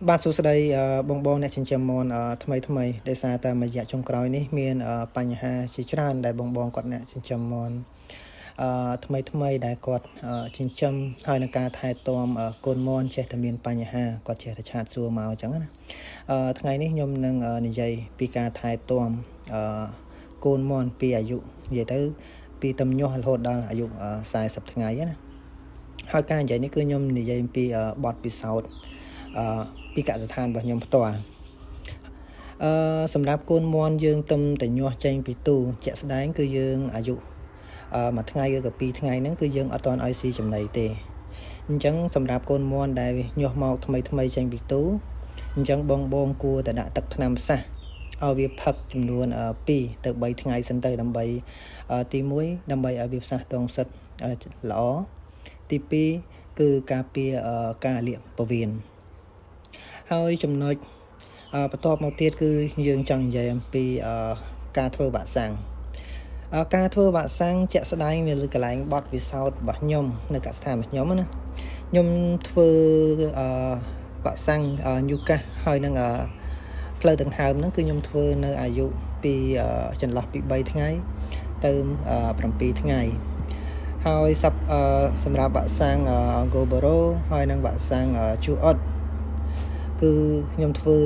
បាទសួស្តីបងអ្នកចិញ្ចឹមមាន់ថ្មីដោយសារតែមួយរយៈចុងក្រោយនេះមានបញ្ហាជាច្រើនដែលបងគាត់អ្នកចិញ្ចឹមមាន់ថ្មីដែលគាត់ចិញ្ចឹមហើយនឹងការថែទាំកូនមាន់ចេះតែមានបញ្ហាគាត់ចេះតែឆាតសួរមកអញ្ចឹងណាថ្ងៃនេះខ្ញុំនឹងនិយាយពីការថែទាំកូនមាន់ពីអាយុនិយាយទៅពីទំញាស់រហូតដល់អាយុ40ថ្ងៃណាហើយការនិយាយនេះគឺខ្ញុំនិយាយពីបទពិសោធន៍ពីកសិដ្ឋានរបស់ខ្ញុំផ្ទាល់សម្រាប់កូនមាន់យើងទំតែញាស់ចេញពីទូជាក់ស្ដែងគឺយើងអាយុមួយថ្ងៃឬក៏2ថ្ងៃហ្នឹងគឺយើងអត់ទាន់ឲ្យស៊ីចំណីទេអញ្ចឹងសម្រាប់កូនមាន់ដែលញាស់មកថ្មីចេញពីទូអញ្ចឹងបងគួរតែដាក់ទឹកថ្នាំផ្សះឲ្យវាផឹកចំនួន2ទៅ3ថ្ងៃសិនទៅដើម្បីទី1ដើម្បីឲ្យវាផ្សះតងផ្សិតល្អទី2គឺការពារការលាកពោះវៀនហើយចំណុចបន្ទាប់មកទៀតគឺយើងចង់និយាយអំពីការធ្វើវ៉ាក់សាំងការធ្វើវ៉ាក់សាំងជាក់ស្ដែងនៅលើកន្លែងបត់ពិសោធន៍របស់ខ្ញុំនៅកសិដ្ឋានរបស់ខ្ញុំណាខ្ញុំធ្វើវ៉ាក់សាំងញូកាសហើយនឹងផ្លូវដង្ហើមហ្នឹងគឺខ្ញុំធ្វើនៅអាយុពីចន្លោះពី3ថ្ងៃទៅ7ថ្ងៃហើយសម្រាប់វ៉ាក់សាំងហ្គោបរ៉ូហើយនឹងវ៉ាក់សាំងជូអុតគឺខ្ញុំធ្វើ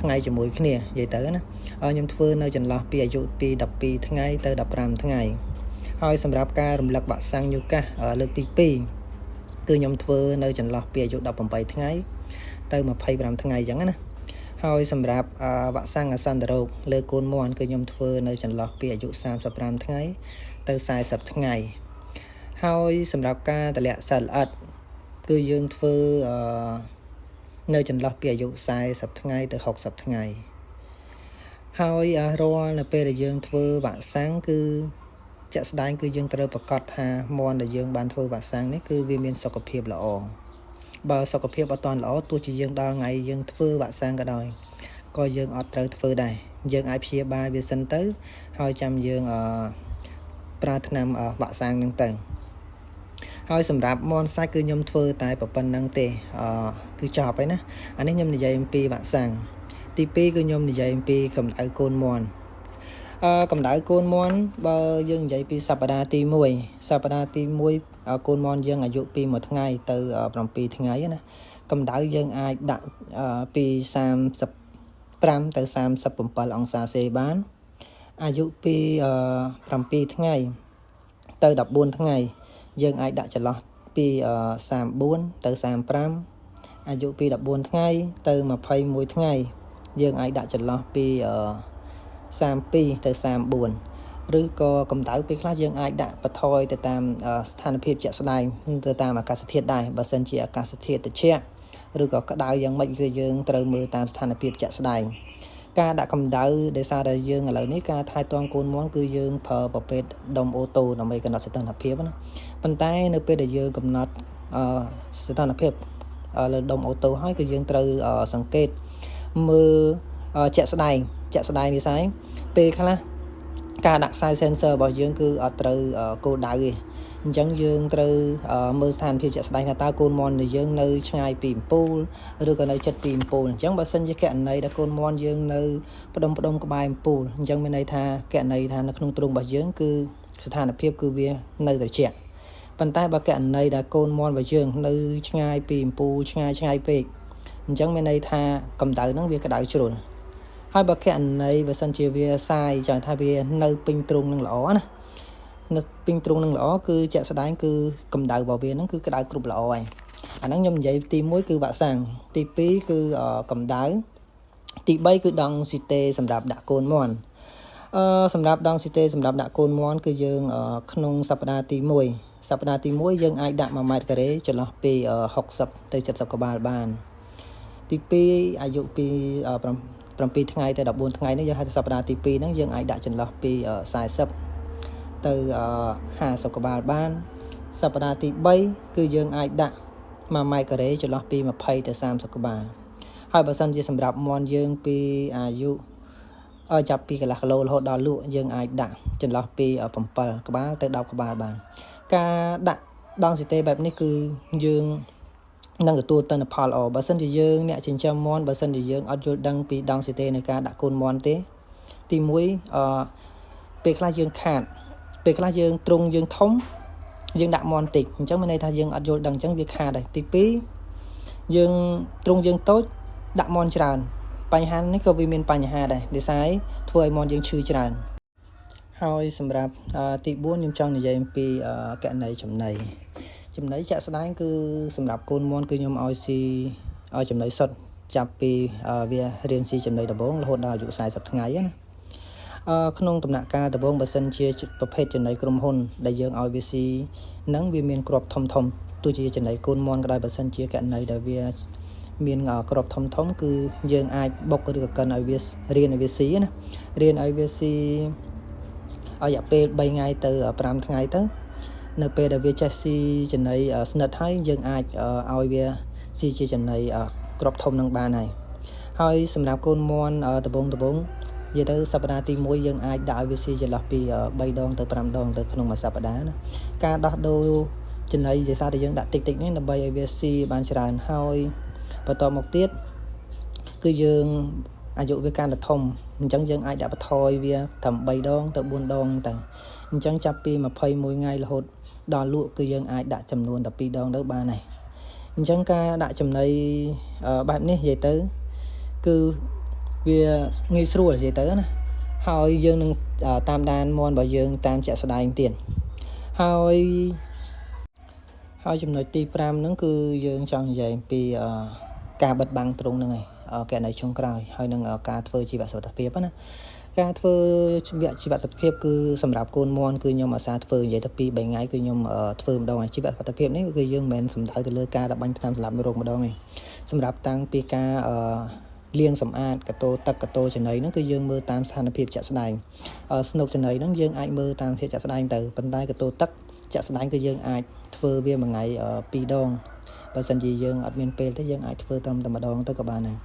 ថ្ងៃជាមួយគ្នានិយាយទៅណាខ្ញុំធ្វើនៅចន្លោះពីអាយុពី12ថ្ងៃទៅ15ថ្ងៃហើយសម្រាប់ការរំលឹកវ៉ាក់សាំងញូកាសលើកទី2គឺខ្ញុំធ្វើនៅចន្លោះពីអាយុ18ថ្ងៃទៅ25ថ្ងៃអញ្ចឹងណាហើយសម្រាប់វ៉ាក់សាំងអាសន្នរោគលើកូនមាន់គឺខ្ញុំធ្វើនៅចន្លោះពីអាយុ35ថ្ងៃទៅ40ថ្ងៃហើយសម្រាប់ការតម្លាក់សត្វល្អិតគឺយើងធ្វើនៅចន្លោះពីអាយុ40ថ្ងៃទៅ60ថ្ងៃហើយរាល់នៅពេលដែលយើងធ្វើវ៉ាក់សាំងគឺជាក់ស្ដែងគឺយើងត្រូវប្រកាសថាមាន់ដែលយើងបានធ្វើវ៉ាក់សាំងនេះគឺវាមានសុខភាពល្អបើសុខភាពអត់ទាន់ល្អទោះជាយើងដល់ថ្ងៃយើងធ្វើវ៉ាក់សាំងក៏ដោយក៏យើងអត់ត្រូវធ្វើដែរយើងអាចព្យាបាលវាសិនទៅហើយចាំយើងប្រើថ្នាំវ៉ាក់សាំងហ្នឹងទៅហើយសម្រាប់មាន់សាច់គឺខ្ញុំធ្វើតែប៉ុណ្្នឹងទេគឺចប់ហើយណាអានេះខ្ញុំនិយាយអំពីវ៉ាក់សាំងទី2គឺខ្ញុំនិយាយអំពីកម្ដៅកូនមាន់កម្ដៅកូនមាន់បើយើងនិយាយពីសប្តាហ៍ទី1កូនមាន់យើងអាយុពី1ថ្ងៃទៅ7ថ្ងៃណាកម្ដៅយើងអាចដាក់ពី35ទៅ37អង្សាសេបានអាយុពី7ថ្ងៃទៅ14ថ្ងៃយើងអាចដាក់ចន្លោះពី34ទៅ35អាយុពី14ថ្ងៃទៅ21ថ្ងៃយើងអាចដាក់ចន្លោះពី32ទៅ34ឬក៏កម្ដៅពេលខ្លះយើងអាចដាក់បន្ថយទៅតាមស្ថានភាពជាក់ស្ដែងទៅតាមអាកាសធាតុដែរបើសិនជាអាកាសធាតុត្រជាក់ឬក៏ក្តៅយ៉ាងម៉េចគឺយើងត្រូវមើលតាមស្ថានភាពជាក់ស្ដែងការដាក់កម្ដៅដោយសារតែយើងឥឡូវនេះការថែទាំកូនមាន់គឺយើងប្រើប្រភេទដុំអូតូដើម្បីកំណត់សីតុណ្ហភាពណាប៉ុន្តែនៅពេលដែលយើងកំណត់សីតុណ្ហភាពលើដុំអូតូហើយគឺយើងត្រូវសង្កេតមើលជាក់ស្ដែងនេះស្អីពេលខ្លះការដាក់ខ្សែ sensor របស់យើងគឺអត់ត្រូវគោលដៅទេអញ្ចឹងយើងត្រូវមើលស្ថានភាពជាក់ស្ដែងថាតើកូនមាន់នៃយើងនៅឆ្ងាយពីអំពូលឬក៏នៅជិតពីអំពូលអញ្ចឹងបើសិនជាករណីដែលកូនមាន់យើងនៅផ្ដុំក្បែរអំពូលអញ្ចឹងមានន័យថាករណីថានៅក្នុងទ្រុងរបស់យើងគឺស្ថានភាពគឺវានៅត្រជាក់ប៉ុន្តែបើករណីដែលកូនមាន់របស់យើងនៅឆ្ងាយពីអំពូលឆ្ងាយពេកអញ្ចឹងមានន័យថាកម្ដៅហ្នឹងវាក្ដៅជ្រុលហើយបើករណីបើសិនជាវាសាយចង់ថាវានៅពេញទ្រុងនឹងល្អណានៅពេញទ្រុងនឹងល្អគឺជាក់ស្ដែងគឺកម្ដៅរបស់វាហ្នឹងគឺក្ដៅគ្រប់ល្អហើយអាហ្នឹងខ្ញុំនិយាយទី1គឺវ៉ាក់សាំងទី2គឺកម្ដៅទី3គឺដង់ស៊ីតេសម្រាប់ដាក់កូនមាន់សម្រាប់ដង់ស៊ីតេសម្រាប់ដាក់កូនមាន់គឺយើងក្នុងសប្តាហ៍ទី1យើងអាចដាក់1ម៉ែត្រការ៉េចន្លោះពី60ទៅ70ក្បាលបានទី2អាយុពី7ថ្ងៃទៅ14ថ្ងៃនេះយើងហៅថាសប្តាហ៍ទី2ហ្នឹងយើងអាចដាក់ចន្លោះពី40ទៅ50ក្បាលបានសប្តាហ៍ទី3គឺយើងអាចដាក់1ម៉ែត្រការ៉េចន្លោះពី20ទៅ30ក្បាលហើយបើសិនជាសម្រាប់មាន់យើងពីអាយុចាប់ពីកន្លះគីឡូរហូតដល់លក់យើងអាចដាក់ចន្លោះពី7ក្បាលទៅ10ក្បាលបានការដាក់ដង់ស៊ីតេបែបនេះគឺយើង នឹងទទួលទិន្នផលល្អបើសិនជាយើងអ្នកចិញ្ចឹមមាន់បើសិនជាយើងអត់យល់ដឹងពីដងសីតេនៃការដាក់កូនមាន់ទេទី1ពេលខ្លះយើងខាតពេលខ្លះយើងទ្រុងយើងធំយើងដាក់មាន់តិចអញ្ចឹងមានន័យថាយើងអត់យល់ដឹងអញ្ចឹងវាខាតដែរទី2យើងទ្រុងយើងតូចដាក់មាន់ច្រើនបញ្ហានេះក៏វាមានបញ្ហាដែរដោយសារធ្វើឲ្យមាន់យើងឈឺច្រើនហើយសម្រាប់ទី4ខ្ញុំចង់និយាយអំពីកណីចំណីជាក់ស្ដែងគឺសម្រាប់កូនមាន់គឺខ្ញុំឲ្យស៊ីឲ្យចំណីសុទ្ធចាប់ពីវារៀនស៊ីចំណីដំបូងរហូតដល់អាយុ40ថ្ងៃណាក្នុងដំណាក់កាលដំបូងបើសិនជាប្រភេទចំណីក្រុមហ៊ុនដែលយើងឲ្យវាស៊ីនឹងវាមានគ្រាប់ធំទោះជាចំណីកូនមាន់ក៏ដោយបើសិនជាកណីដែលវាមានគ្រាប់ធំគឺយើងអាចបុកឬក៏កិនឲ្យវារៀនឲ្យវាស៊ីណារៀនឲ្យវាស៊ីឲ្យរយៈពេល3ថ្ងៃទៅ5ថ្ងៃទៅនៅពេលដែលវាចេះស៊ីចំណីស្និទ្ធហើយយើងអាចឲ្យវាស៊ីជាចំណីគ្រាប់ធំនឹងបានហើយសម្រាប់កូនមាន់ដំបូងនិយាយទៅសប្តាហ៍ទី1យើងអាចដាក់ឲ្យវាស៊ីចន្លោះពី3ដងទៅ5ដងទៅក្នុងមួយសប្តាហ៍ណាការដោះដូរចំណីជាសារតែយើងដាក់តិចនេះដើម្បីឲ្យវាស៊ីបានច្រើនហើយបន្តមកទៀតគឺយើងអាយុវាកាន់តែធំអញ្ចឹងយើងអាចដាក់បន្ថយវាត្រឹម3ដងទៅ4ដងទៅអញ្ចឹងចាប់ពី21ថ្ងៃរហូតដល់លក់គឺយើងអាចដាក់ចំនួន12ដងទៅបានហើយអញ្ចឹងការដាក់ចំណីបែបនេះនិយាយទៅគឺវាងាយស្រួលនិយាយទៅណាហើយយើងនឹងតាមដានមាន់របស់យើងតាមជាក់ស្ដែងទៀតហើយចំណុចទី5ហ្នឹងគឺយើងចង់និយាយពីការបិទបាំងទ្រុងហ្នឹងឯងកណីចុងក្រោយហើយនឹងការធ្វើជីវសុខភាពណាការធ្វើជីវសុខភាពគឺសម្រាប់កូនមាន់គឺខ្ញុំអាសាធ្វើនិយាយទៅ2-3ថ្ងៃគឺខ្ញុំធ្វើម្ដងជីវសុខភាពនេះគឺយើងមិនមែនសំដៅទៅលើការដាក់បាញ់ថ្នាំសម្លាប់មេរោគម្ដងទេសម្រាប់តាំងពីការលាងសម្អាតកតោទឹកកតោចំណីហ្នឹងគឺយើងមើលតាមស្ថានភាពជាក់ស្ដែងស្នុកចំណីហ្នឹងយើងអាចមើលតាមភាពជាក់ស្ដែងទៅប៉ុន្តែកតោទឹកជាក់ស្ដែងគឺយើងអាចធ្វើវាមួយថ្ងៃ2ដងបើសិនជាយើងអត់មានពេលទេយើងអាចធ្វើតែម្ដងទៅក៏បានដែរ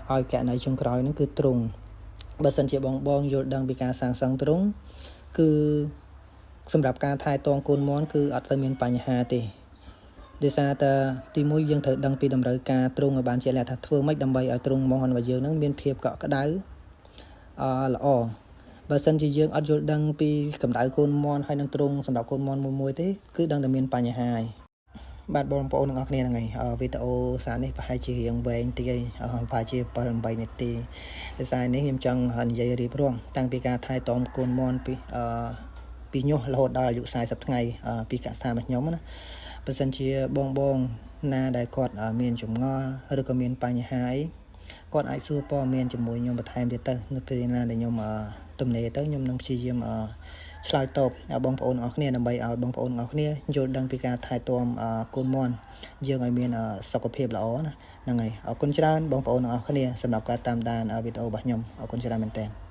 ហើយកណីចុងក្រោយហ្នឹងគឺទ្រុងបើសិនជាបងយល់ដឹងពីការសាងសង់ទ្រុងគឺសម្រាប់ការថែទាំកូនមាន់គឺអត់ទៅមានបញ្ហាទេដោយសារតែទី1យើងត្រូវដឹងពីតម្រូវការទ្រុងឲ្យបានជាក់លាក់ថាធ្វើម៉េចដើម្បីឲ្យទ្រុងមាន់របស់យើងនឹងមានភាពកក់ក្ដៅល្អបើសិនជាយើងអត់យល់ដឹងពីកម្ដៅកូនមាន់ហើយនឹងទ្រុងសម្រាប់កូនមាន់មួយទេគឺដឹងតែមានបញ្ហាហើយបាទបងប្អូនទាំងអស់គ្នាហ្នឹងហើយវីដេអូសារនេះប្រហែលជារៀងវែងតិចហើយប្រហែលជា7-8នាទីដោយសារនេះខ្ញុំចង់និយាយរៀបរាប់តាំងពីការថែទាំកូនមាន់ពីញាស់រហូតដល់អាយុ40ថ្ងៃពីកសិដ្ឋានរបស់ខ្ញុំណាបើសិនជាបងណាដែលគាត់មានចម្ងល់ឬក៏មានបញ្ហាអីគាត់អាចសួរព័ត៌មានជាមួយខ្ញុំបន្ថែមទៀតទៅនៅពេលណាដែលខ្ញុំទំនេរទៅខ្ញុំនឹងព្យាយាមឆ្លើយតបបងប្អូនទាំងអស់គ្នាដើម្បីឲ្យបងប្អូនទាំងអស់គ្នាយល់ដឹងពីការថែទាំកូនមាន់យើងឲ្យមានសុខភាពល្អណាហ្នឹងហើយអរគុណច្រើនបងប្អូនទាំងអស់គ្នាសម្រាប់ការតាមដានវីដេអូរបស់ខ្ញុំអរគុណច្រើនមែនទែន